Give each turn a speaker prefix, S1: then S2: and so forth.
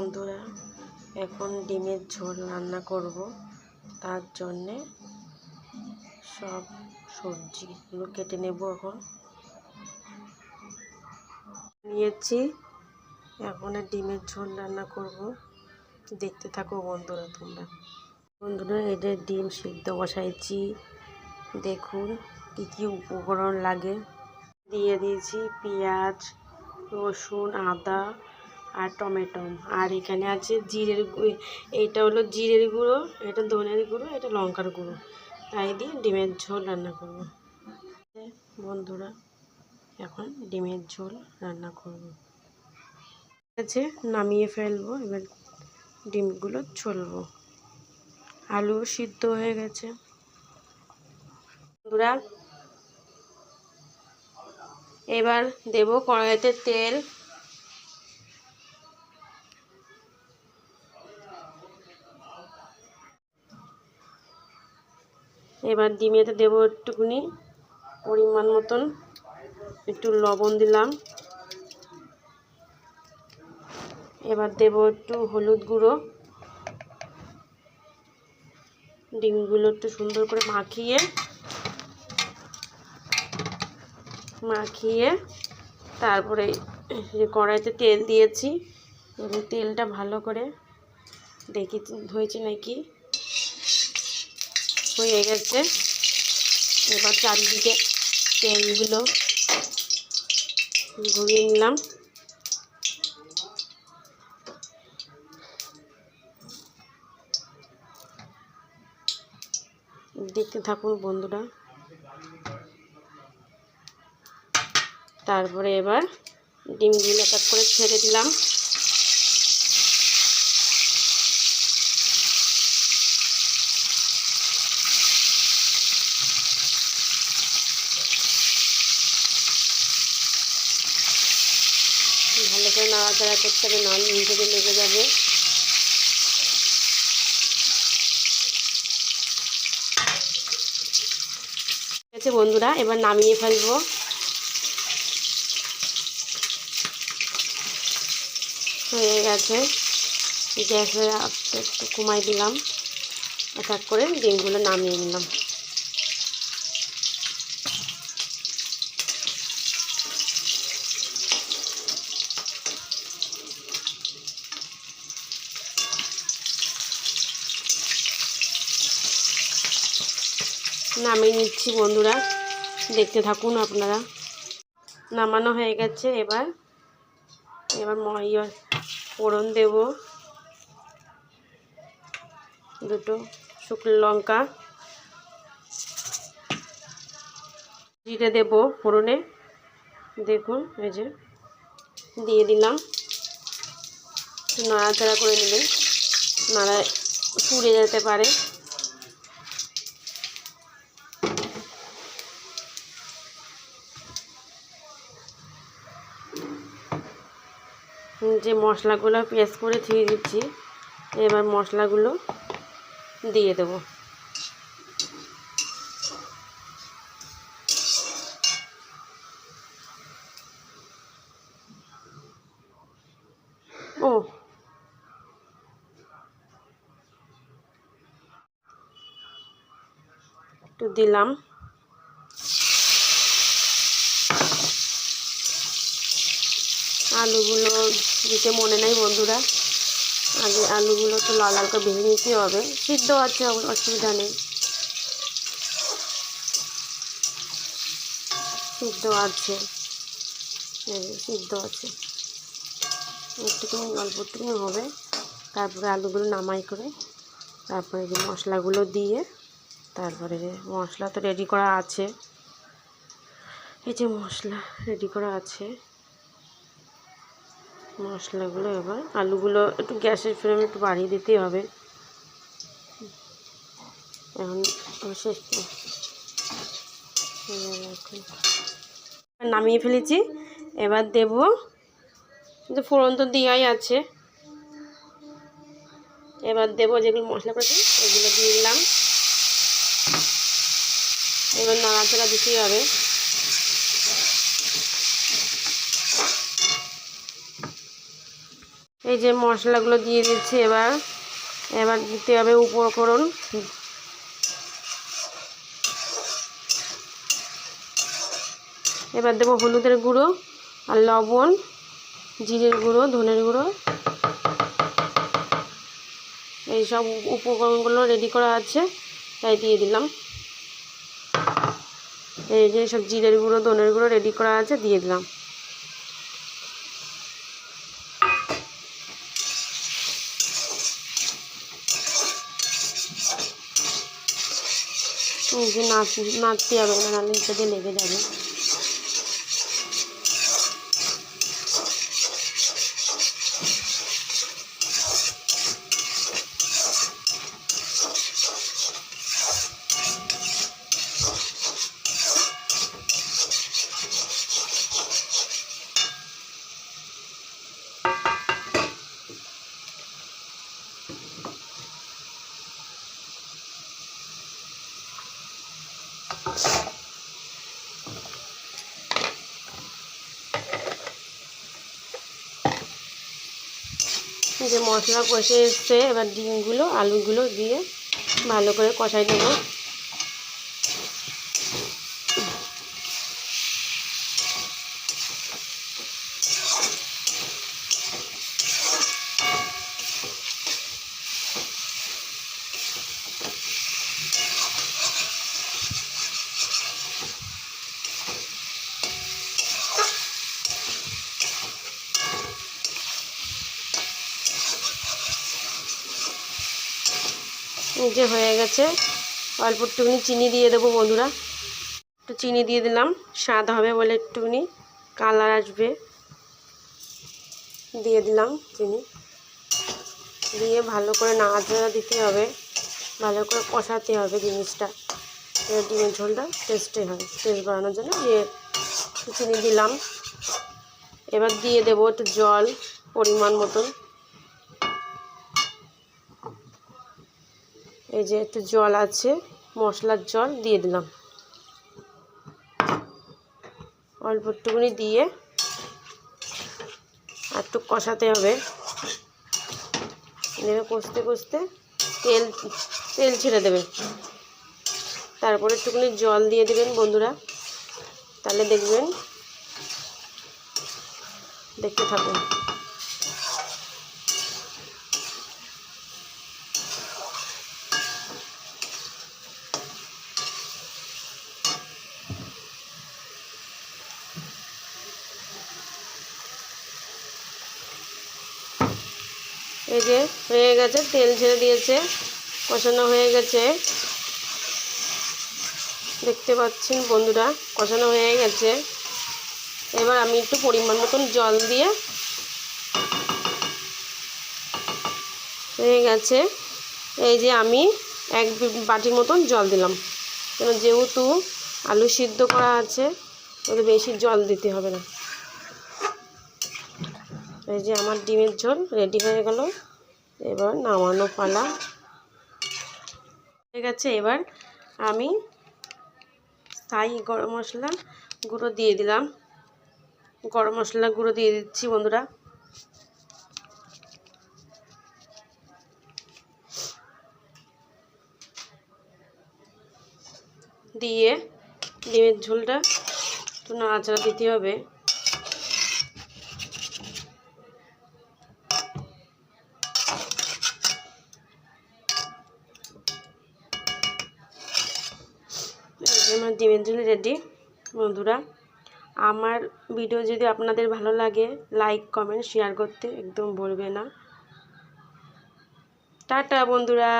S1: বন্ধুরা, এখন ডিমের ঝোল রান্না করব। তার জন্যে সব সবজিগুলো কেটে নেব। এখন নিয়েছি, এখন ডিমের ঝোল রান্না করব। দেখতে থাকো বন্ধুরা তোমরা। বন্ধুরা, এদের ডিম সিদ্ধ বসাইছি। দেখুন কী কী উপকরণ লাগে। দিয়ে দিয়েছি পেঁয়াজ, রসুন, আদা আর টমেটো। আর এখানে আছে জিরের গুঁড়ো। এইটা হলো জিরের গুঁড়ো, এটা ধনের গুঁড়ো, এটা লঙ্কার গুঁড়ো। তাই দিয়ে ডিমের ঝোল রান্না করব। বন্ধুরা, এখন ডিমের ঝোল রান্না করব। ঠিক আছে, নামিয়ে ফেলবো। এবার ডিমগুলো ছুলবো। আলু সিদ্ধ হয়ে গেছে। বন্ধুরা, এবার দেব কড়াইতে তেল। এবার ডিমেতে দেবো একটুখানি পরিমাণ মতন একটু লবণ দিলাম। এবার দেব একটু হলুদ গুঁড়ো। ডিমগুলো একটু সুন্দর করে মাখিয়ে তারপরে কড়াইতে তেল দিয়েছি। এবং তেলটা ভালো করে দেখি হয়েছে নাকি। হয়ে গেছে। এবার চারিদিকে তেলগুলো ঘুরিয়ে নিলাম। দেখতে থাকুন বন্ধুরা। তারপরে এবার ডিমগুলো এক এক করে ছেড়ে দিলাম। ভালো করে নাড়াচাড়া করতে হবে, নাহলে নিচে লেগে যাবে। ঠিক আছে বন্ধুরা, এবার নামিয়ে ফেলবো। হয়ে গেছে। গ্যাসের আঁচটা একটু কমাই দিলাম। এক এক করে ডিমগুলো নামিয়ে নিলাম। নামিয়ে নিচ্ছি বন্ধুরা, দেখতে থাকুন আপনারা। নামানো হয়ে গেছে। এবার ফোড়ন দেব। দুটো শুকনো লঙ্কা, জিরে দেব ফোড়নে। দেখুন এই যে দিয়ে দিলাম। নাড়াচাড়া করে নিলে পুড়ে যেতে পারে। যে মশলাগুলো পেস্ট করে ধুয়ে দিচ্ছি, এবার মশলাগুলো দিয়ে দেব। একটু দিলাম। আলুগুলো দিতে মনে নাই বন্ধুরা। আগে আলুগুলো তো লাল লাল করে ভেজে নিতে হবে। সিদ্ধ আছে, অসুবিধা নেই। সিদ্ধ আছে, সিদ্ধ আছে। একটুখানি অল্প একটুখানি হবে। তারপরে আলুগুলো নামাই করে তারপরে যে মশলাগুলো দিয়ে তারপরে মশলা তো রেডি করা আছে। এই যে মশলা রেডি করা আছে, মশলাগুলো এবার আলুগুলো একটু গ্যাসের ফ্লেম একটু বাড়িয়ে দিতেই হবে। এখন শেষ নামিয়ে ফেলেছি। এবার দেব, যে ফোড়ন তো দেওয়াই আছে। এবার দেবো যেগুলো মশলা করেছি ওইগুলো দিয়ে দিলাম। এবার নাড়াচাড়া দিতেই হবে। এই যে মশলাগুলো দিয়ে দিচ্ছি। এবার দিতে হবে উপকরণ। এবার দেবো হলুদের গুঁড়ো আর লবণ, জিরের গুঁড়ো, ধনের গুঁড়ো। এই সব উপকরণগুলো রেডি করা আছে, তাই দিয়ে দিলাম। এই যে সব জিরের গুঁড়ো, ধনের গুঁড়ো রেডি করা আছে, দিয়ে দিলাম। যে নাড়তে হবে না, নাড়লে নিচে লেগে যাবে। যে মশলা কষে এসছে, এবার ডিমগুলো, আলুগুলো দিয়ে ভালো করে কষাই দেবো। যে হয়ে গেছে, অল্প একটুখানি চিনি দিয়ে দেবো বন্ধুরা। একটু চিনি দিয়ে দিলাম, স্বাদ হবে বলে, একটুখানি কালার আসবে, দিয়ে দিলাম চিনি। দিয়ে ভালো করে নাড়াচাড়া দিতে হবে, ভালো করে কষাতে হবে জিনিসটা। ডিমের ঝোলটা টেস্টি হয়, টেস্ট বাড়ানোর জন্য দিয়ে চিনি দিলাম। এবার দিয়ে দেবো একটু জল, পরিমাণ মতন। এই যে একটু জল আছে, মশলার জল দিয়ে দিলাম, অল্প একটুখানি দিয়ে আর একটু কষাতে হবে। কষতে কষতে তেল ছেড়ে দেবে, তারপরে একটুখানি জল দিয়ে দেবেন বন্ধুরা, তাহলে দেখবেন। দেখতে থাকুন। এই যে হয়ে গেছে, তেল ছেড়ে দিয়েছে, কষানো হয়ে গেছে, দেখতে পাচ্ছেন বন্ধুরা, কষানো হয়ে গেছে। এবার আমি একটু পরিমাণ মতন জল দিয়ে, হয়ে গেছে। এই যে আমি 1 বাটির মতন জল দিলাম, কেন যেহেতু আলু সিদ্ধ করা আছে, ওদের বেশি জল দিতে হবে না। এই যে আমার ডিমের ঝোল রেডি হয়ে গেল, এবার নামানো পালা। হয়ে গেছে। এবার আমি শাহি গরম মশলা গুঁড়ো দিয়ে দিলাম, গরম মশলা গুঁড়ো দিয়ে দিচ্ছি বন্ধুরা। দিয়ে ডিমের ঝোলটা একটু নাড়াচাড়া দিতে হবে। আমার ডিমের ঝোল রেডি বন্ধুরা। আমার ভিডিও যদি আপনাদের ভালো লাগে, লাইক কমেন্ট শেয়ার করতে একদম ভুলবে না। টাটা বন্ধুরা।